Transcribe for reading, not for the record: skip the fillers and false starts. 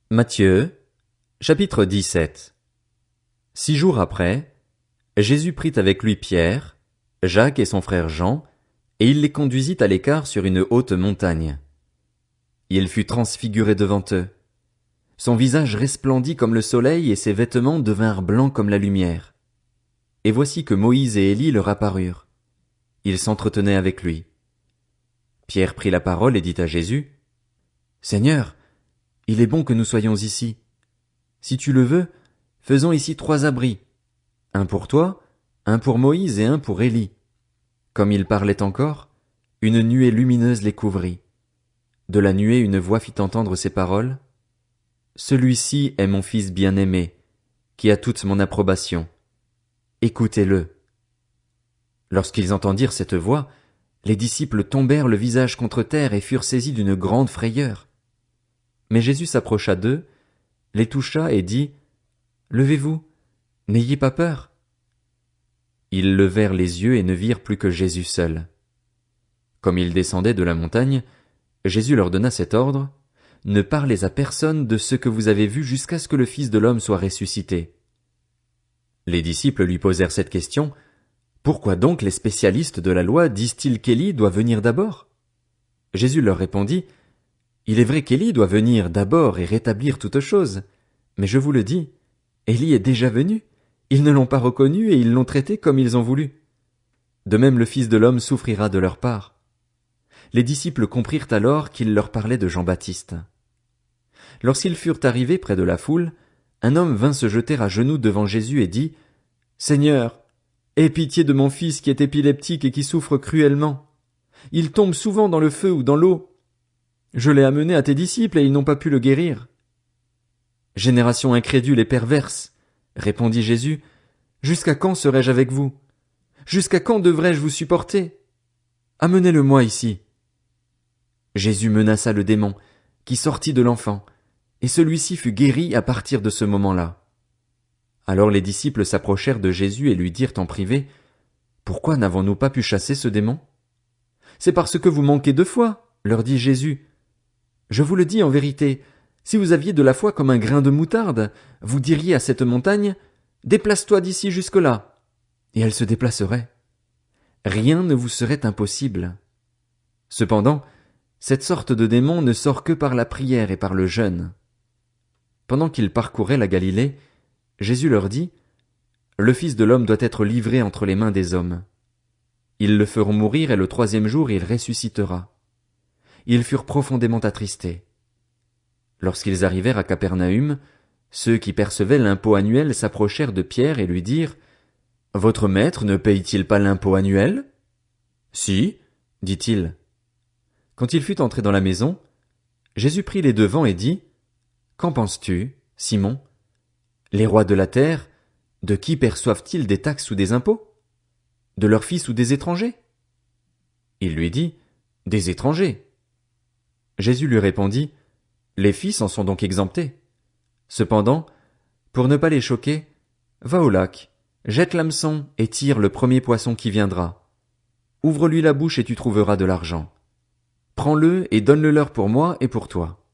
Matthieu, chapitre 17. 6 jours après, Jésus prit avec lui Pierre, Jacques et son frère Jean, et il les conduisit à l'écart sur une haute montagne. Il fut transfiguré devant eux. Son visage resplendit comme le soleil et ses vêtements devinrent blancs comme la lumière. Et voici que Moïse et Élie leur apparurent. Ils s'entretenaient avec lui. Pierre prit la parole et dit à Jésus, « Seigneur, il est bon que nous soyons ici. Si tu le veux, faisons ici 3 abris. Un pour toi, un pour Moïse et un pour Élie. » Comme il parlait encore, une nuée lumineuse les couvrit. De la nuée une voix fit entendre ces paroles. Celui-ci est mon fils bien-aimé, qui a toute mon approbation. Écoutez-le. Lorsqu'ils entendirent cette voix, les disciples tombèrent le visage contre terre et furent saisis d'une grande frayeur. Mais Jésus s'approcha d'eux, les toucha et dit, « Levez-vous, n'ayez pas peur. » Ils levèrent les yeux et ne virent plus que Jésus seul. Comme ils descendaient de la montagne, Jésus leur donna cet ordre, « Ne parlez à personne de ce que vous avez vu jusqu'à ce que le Fils de l'homme soit ressuscité. » Les disciples lui posèrent cette question, « Pourquoi donc les spécialistes de la loi disent-ils qu'Élie doit venir d'abord ?» Jésus leur répondit, « Il est vrai qu'Élie doit venir d'abord et rétablir toutes choses, mais je vous le dis, Élie est déjà venu, ils ne l'ont pas reconnu et ils l'ont traité comme ils ont voulu. De même le Fils de l'homme souffrira de leur part. » Les disciples comprirent alors qu'il leur parlait de Jean-Baptiste. Lorsqu'ils furent arrivés près de la foule, un homme vint se jeter à genoux devant Jésus et dit, « Seigneur, aie pitié de mon fils qui est épileptique et qui souffre cruellement. Il tombe souvent dans le feu ou dans l'eau. Je l'ai amené à tes disciples et ils n'ont pas pu le guérir. » « Génération incrédule et perverse, répondit Jésus, jusqu'à quand serai-je avec vous? Jusqu'à quand devrais-je vous supporter? Amenez-le-moi ici. Jésus menaça le démon, qui sortit de l'enfant, et celui-ci fut guéri à partir de ce moment-là. Alors les disciples s'approchèrent de Jésus et lui dirent en privé, « Pourquoi n'avons-nous pas pu chasser ce démon? » « C'est parce que vous manquez de foi, leur dit Jésus. Je vous le dis en vérité, si vous aviez de la foi comme un grain de moutarde, vous diriez à cette montagne, « Déplace-toi d'ici jusque-là », et elle se déplacerait. Rien ne vous serait impossible. Cependant, cette sorte de démon ne sort que par la prière et par le jeûne. Pendant qu'ils parcouraient la Galilée, Jésus leur dit, « Le Fils de l'homme doit être livré entre les mains des hommes. Ils le feront mourir et le 3e jour il ressuscitera. » Ils furent profondément attristés. Lorsqu'ils arrivèrent à Capernaüm, ceux qui percevaient l'impôt annuel s'approchèrent de Pierre et lui dirent, « Votre maître ne paye-t-il pas l'impôt annuel? » « Si, dit-il. » Quand il fut entré dans la maison, Jésus prit les devants et dit, « Qu'en penses-tu, Simon? Les rois de la terre, de qui perçoivent-ils des taxes ou des impôts? De leurs fils ou des étrangers? » Il lui dit, « Des étrangers. » Jésus lui répondit, « Les fils en sont donc exemptés. Cependant, pour ne pas les choquer, va au lac, jette l'hameçon et tire le premier poisson qui viendra. Ouvre-lui la bouche et tu trouveras de l'argent. Prends-le et donne-le leur pour moi et pour toi. »